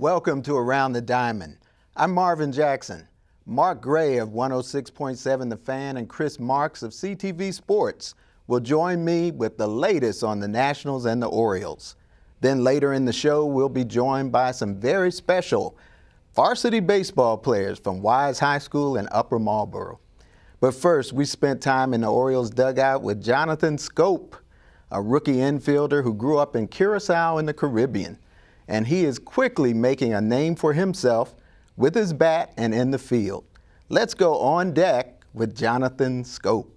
Welcome to Around the Diamond. I'm Marvin Jackson. Mark Gray of 106.7 The Fan and Chris Marks of CTV Sports will join me with the latest on the Nationals and the Orioles. Then later in the show, we'll be joined by some very special varsity baseball players from Wise High School in Upper Marlboro. But first, we spent time in the Orioles dugout with Jonathan Schoop, a rookie infielder who grew up in Curacao in the Caribbean. And he is quickly making a name for himself with his bat and in the field. Let's go on deck with Jonathan Schoop.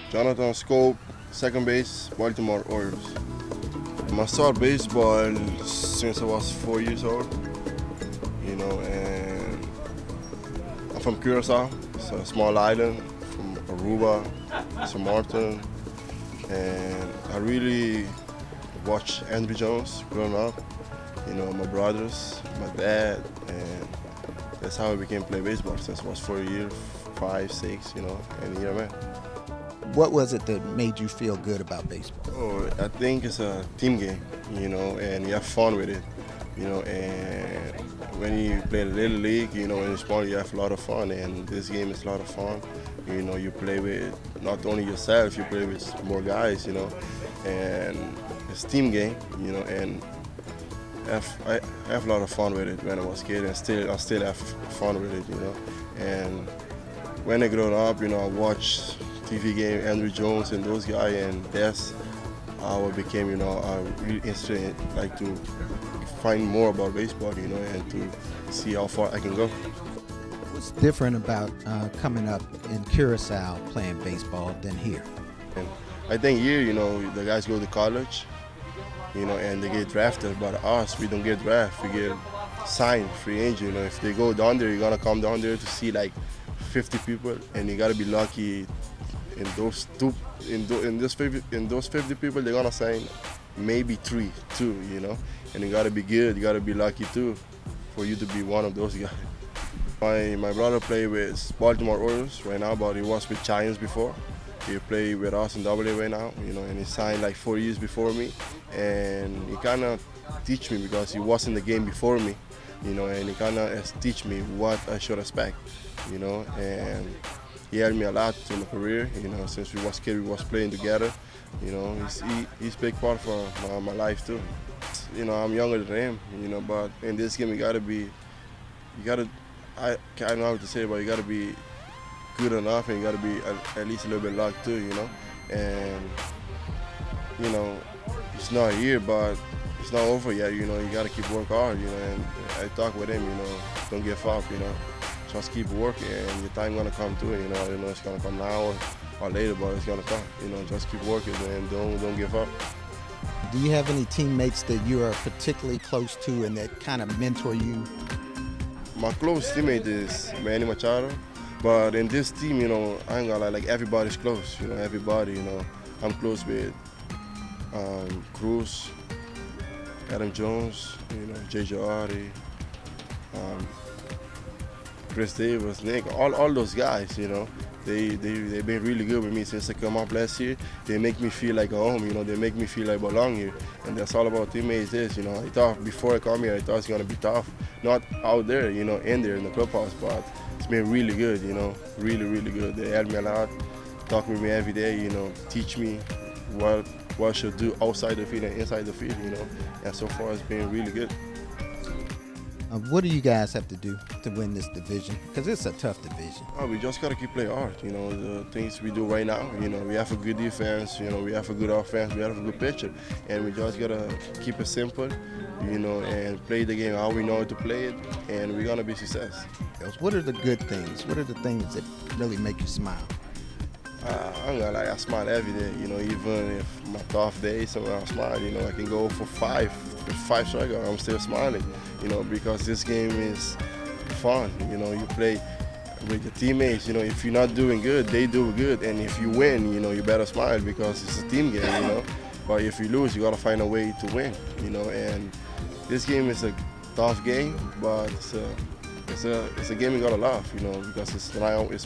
Jonathan Schoop, second base, Baltimore Orioles. I started baseball since I was 4 years old. And I'm from Curacao. It's a small island from Aruba, St. Martin, and I really watched Andrew Jones growing up. My brothers, my dad, and that's how I became play baseball since I was 4 years, 5, 6, and here I'm at. What was it that made you feel good about baseball? Oh, I think it's a team game, and you have fun with it, and when you play a little league, in the sport, you have a lot of fun, and this game is a lot of fun. You play with not only yourself, you play with more guys, and it's a team game, and I have a lot of fun with it when I was a kid, and I still have fun with it, and when I grew up, I watched TV game, Andrew Jones and those guys, and that's how I became, really interested, like to find more about baseball, and to see how far I can go. What's different about coming up in Curacao playing baseball than here? And I think here, the guys go to college, and they get drafted, but us, we don't get drafted, we get signed, free agent. If they go down there, you're gonna come down there to see like 50 people, and you gotta be lucky. In those 50 people, they're gonna sign maybe two, and you gotta be good, you gotta be lucky too, for you to be one of those guys. My brother played with Baltimore Orioles right now, but he was with Giants before. He played with us in AA right now, and he signed like 4 years before me, and he kind of teach me because he was in the game before me, and he kind of teach me what I should expect, and he helped me a lot in my career, since we was kids, we was playing together. He's a big part for my life too. I'm younger than him, but in this game I don't know how to say it, but you gotta be good enough, and you gotta be at least a little bit luck too, and it's not here, but it's not over yet, you gotta keep working hard, and I talk with him, don't give up, just keep working, and your time gonna come too. I don't know it's gonna come now or later, but it's gonna come. Just keep working and don't give up. Do you have any teammates that you are particularly close to and that kind of mentor you? My close teammate is Manny Machado, but in this team, I ain't gonna lie, like everybody's close. Everybody. I'm close with Cruz, Adam Jones, J.J. Arty. Chris Davis, Nick, all those guys, they've been really good with me since I come up last year. They make me feel like a home, they make me feel like I belong here. And that's all about teammates is, I thought before I come here, I thought it's gonna be tough. Not out there, in there in the clubhouse, but it's been really good, really, really good. They help me a lot, talk with me every day, teach me what I should do outside the field and inside the field, and so far it's been really good. What do you guys have to do to win this division? Because it's a tough division. Oh, we just got to keep playing hard. The things we do right now, we have a good defense, we have a good offense, we have a good pitcher. And we just got to keep it simple, and play the game how we know to play it, and we're going to be success. What are the good things? What are the things that really make you smile? I'm gonna lie, I smile every day, even if my tough day, so I smile, I can go for five strikeouts, I'm still smiling, because this game is fun, you play with your teammates, if you're not doing good, they do good, and if you win, you better smile because it's a team game, but if you lose, you gotta find a way to win, and this game is a tough game, but it's a game you gotta love, you know, because it's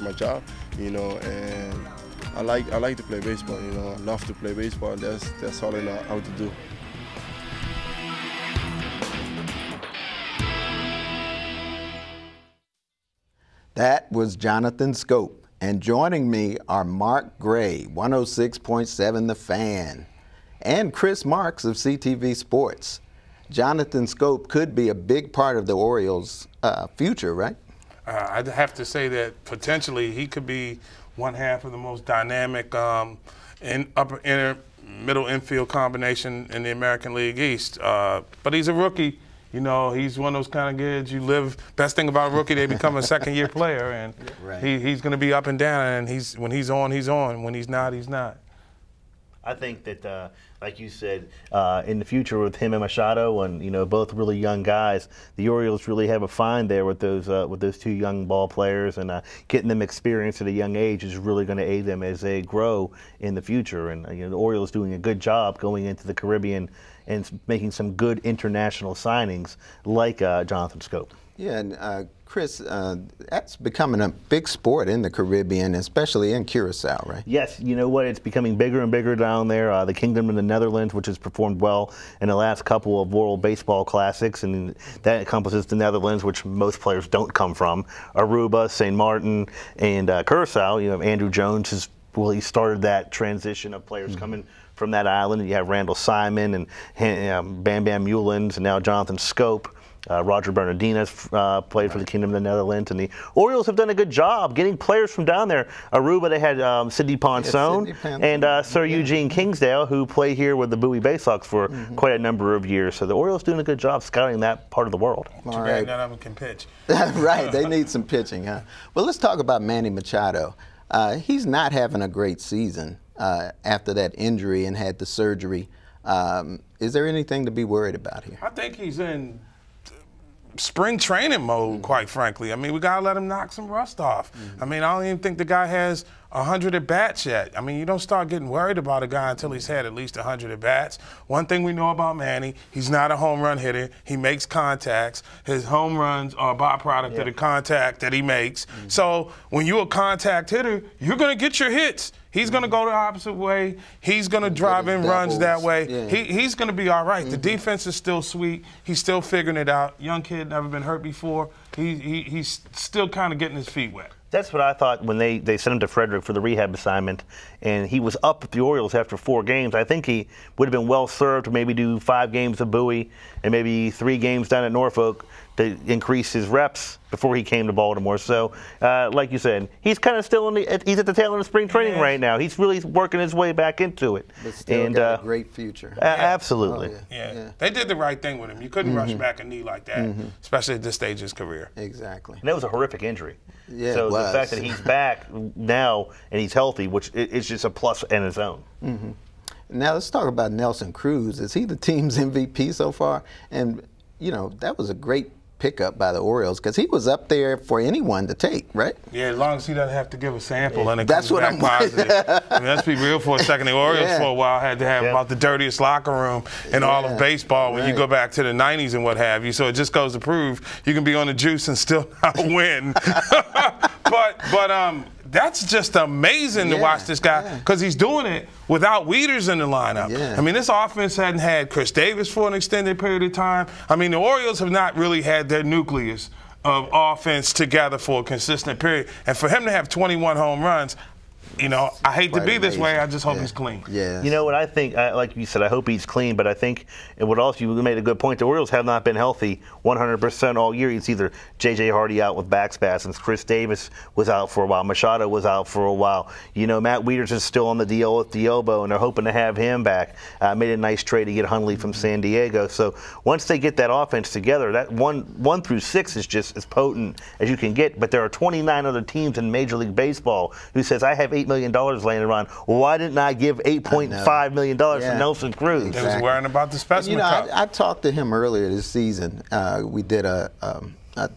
my job, you know, and I like to play baseball, you know. I love to play baseball. That's all I know how to do. That was Jonathan Schoop. And joining me are Mark Gray, 106.7 The Fan, and Chris Marks of CTV Sports. Jonathan Schoop could be a big part of the Orioles' future, right? I'd have to say that potentially he could be one half of the most dynamic middle infield combination in the American League East. But he's a rookie. You know, he's one of those kind of kids you live. Best thing about a rookie, they become a second-year player, and right. he's going to be up and down. And when he's on, he's on. When he's not, he's not. I think that, like you said, in the future with him and Machado, and you know, both really young guys, the Orioles really have a find there with those two young ball players, and getting them experience at a young age is really going to aid them as they grow in the future. And you know, the Orioles doing a good job going into the Caribbean and making some good international signings like Jonathan Schoop. Yeah, and Chris, that's becoming a big sport in the Caribbean, especially in Curacao, right? Yes, you know what? It's becoming bigger and bigger down there. The Kingdom of the Netherlands, which has performed well in the last couple of World Baseball Classics, and that encompasses the Netherlands, which most players don't come from. Aruba, St. Martin, and Curacao. You know, Andrew Jones he started that transition of players coming from that island. You have Randall Simon and Bam Bam Mullins, and now Jonathan Schoop. Roger Bernardina's played for the Kingdom of the Netherlands, and the Orioles have done a good job getting players from down there. Aruba, they had Sidney Ponson and Sir Eugene Kingsdale, who played here with the Bowie Bay Sox for quite a number of years. So the Orioles doing a good job scouting that part of the world. Too bad none of them can pitch. Right, they need some pitching, huh? Well, let's talk about Manny Machado. He's not having a great season after that injury and had the surgery. Is there anything to be worried about here? I think he's in spring training mode, quite frankly. I mean, we got to let him knock some rust off. I mean, I don't even think the guy has 100 at-bats yet. I mean, you don't start getting worried about a guy until he's had at least 100 at-bats. One thing we know about Manny, he's not a home run hitter. He makes contacts. His home runs are a byproduct of the contact that he makes. So when you're a contact hitter, you're going to get your hits. He's going to go the opposite way. He's going to drive in runs that way. Yeah. He's going to be all right. The defense is still sweet. He's still figuring it out. Young kid, never been hurt before. He's still kind of getting his feet wet. That's what I thought when they sent him to Frederick for the rehab assignment, and he was up with the Orioles after 4 games. I think he would have been well served to maybe do 5 games at Bowie and maybe 3 games down at Norfolk to increase his reps before he came to Baltimore. So, like you said, he's kind of still he's at the tail end of spring training right now. He's really working his way back into it. But still got a great future. Absolutely. Oh, yeah. They did the right thing with him. You couldn't rush back a knee like that, especially at this stage of his career. Exactly. And that was a horrific injury. Yeah, so the fact that he's back now and he's healthy, which is just a plus in its own. Now let's talk about Nelson Cruz. Is he the team's MVP so far? And, you know, that was a great pickup by the Orioles because he was up there for anyone to take, right? Yeah, as long as he doesn't have to give a sample and it That's comes what back I'm positive. I mean, let's be real for a second. The Orioles for a while had to have about the dirtiest locker room in all of baseball when you go back to the 90s and what have you. So it just goes to prove you can be on the juice and still not win. But that's just amazing to watch this guy because he's doing it without Wieters in the lineup. I mean, this offense hadn't had Chris Davis for an extended period of time. I mean, the Orioles have not really had their nucleus of offense together for a consistent period. And for him to have 21 home runs, you know, I hate to be this way. I just hope he's clean. Yeah. You know what I think? Like you said, I hope he's clean. But I think, and what else you made a good point. The Orioles have not been healthy 100% all year. It's either J.J. Hardy out with back spasms, Chris Davis was out for a while, Machado was out for a while. You know, Matt Wieters is still on the DL with the elbow, and they're hoping to have him back. Made a nice trade to get Hundley from San Diego. So once they get that offense together, that 1 through 6 is just as potent as you can get. But there are 29 other teams in Major League Baseball who says I have $8 million laying around. Why didn't I give $8.5 million to Nelson Cruz? They was worrying about the specimen cup. I talked to him earlier this season. We did a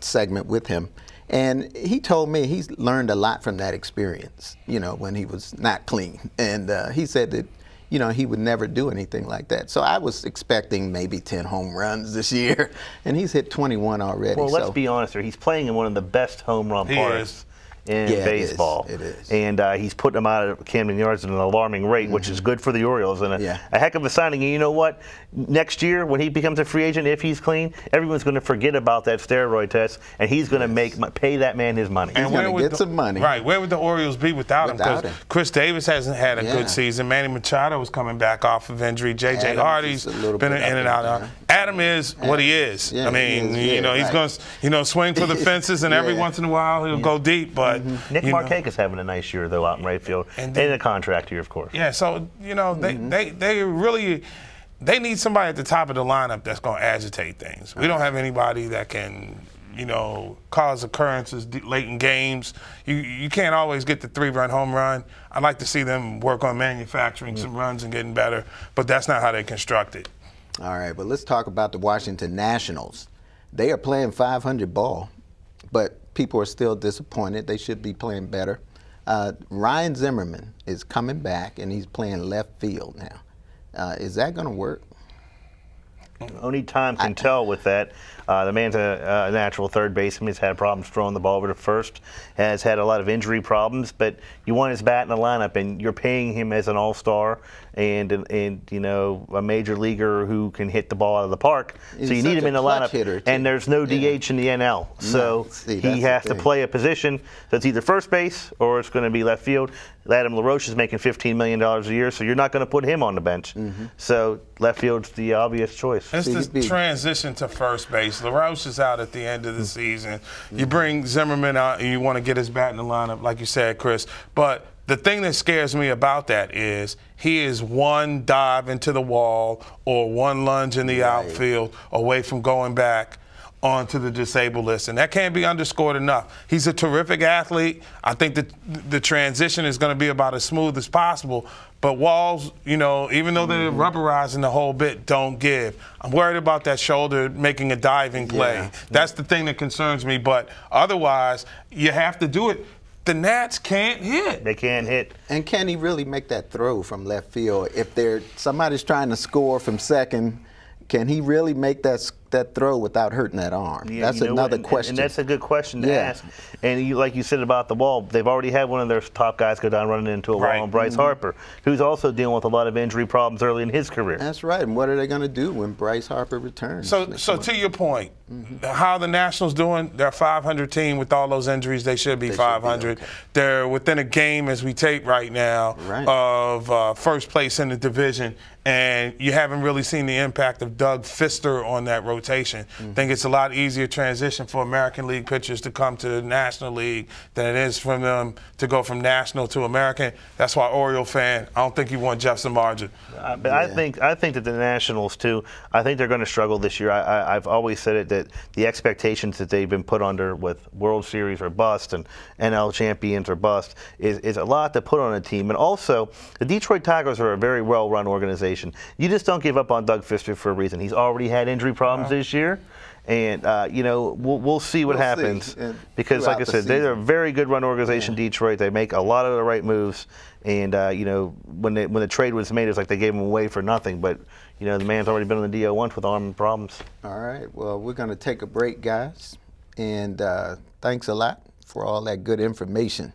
segment with him, and he told me he's learned a lot from that experience, you know, when he was not clean. And he said that, you know, he would never do anything like that. So I was expecting maybe 10 home runs this year, and he's hit 21 already. Well, let's be honest here. He's playing in one of the best home run parks in baseball. It is. And he's putting them out at Camden Yards at an alarming rate, which is good for the Orioles. And a heck of a signing. And you know what? Next year, when he becomes a free agent, if he's clean, everyone's going to forget about that steroid test, and he's going to pay that man his money. He's going to get some money. Right. Where would the Orioles be without him? Because Chris Davis hasn't had a good season. Manny Machado was coming back off of injury. J.J. Hardy's been in and out. Adam is what he is. I mean, you know, he's going to, swing for the fences, and every once in a while he'll go deep. But Nick Markakis having a nice year though out in right field, and a contract year, of course. Yeah, so they really need somebody at the top of the lineup that's going to agitate things. We don't have anybody that can, cause occurrences late in games. You can't always get the 3-run home run. I'd like to see them work on manufacturing some runs and getting better, but that's not how they construct it. All right, but let's talk about the Washington Nationals. They are playing 500 ball, but people are still disappointed. They should be playing better. Ryan Zimmerman is coming back, and he's playing left field now. Is that going to work? Only time can tell with that. The man's a natural third baseman. He's had problems throwing the ball over to first. Has had a lot of injury problems, but you want his bat in the lineup, and you're paying him as an all-star and a major leaguer who can hit the ball out of the park. He's so you need him in the lineup, and there's no DH in the NL. So he has to play a position that's either first base or it's going to be left field. Adam LaRoche is making $15 million a year, so you're not going to put him on the bench. So left field's the obvious choice. It's the transition to first base. LaRoche is out at the end of the season. You bring Zimmerman out, and you want to get his bat in the lineup, like you said, Chris. But the thing that scares me about that is he is one dive into the wall or one lunge in the outfield away from going back onto the disabled list, and that can't be underscored enough. He's a terrific athlete. I think that the transition is going to be about as smooth as possible, but walls, even though they're rubberizing the whole bit, don't give. I'm worried about that shoulder making a diving play. That's the thing that concerns me, but otherwise, you have to do it. The Nats can't hit. They can't hit. And can he really make that throw from left field? If somebody's trying to score from second, can he really make that throw without hurting that arm? Yeah, that's another question. And that's a good question to ask. And like you said about the wall, they've already had one of their top guys go down running into a wall, Bryce Harper, who's also dealing with a lot of injury problems early in his career. That's right. And what are they going to do when Bryce Harper returns? So to your point, how are the Nationals doing? They're a 500 team with all those injuries. They should be 500. They're within a game as we tape right now of first place in the division. And you haven't really seen the impact of Doug Fister on that rotation. I think it's a lot easier transition for American League pitchers to come to the National League than it is for them to go from National to American. That's why Oriole fan, I don't think you want Jeff Samardzija. But I think that the Nationals too, I think they're going to struggle this year. I've always said it that the expectations that they've been put under with World Series or bust and NL champions or bust is a lot to put on a team. And also, the Detroit Tigers are a very well-run organization. You just don't give up on Doug Fister for a reason. He's already had injury problems this year. And, we'll see what happens. Because, like I said, they're a very good run organization, Detroit. They make a lot of the right moves. And, when the trade was made, it's like they gave him away for nothing. But, the man's already been on the DL once with arm problems. All right. Well, we're going to take a break, guys. And thanks a lot for all that good information.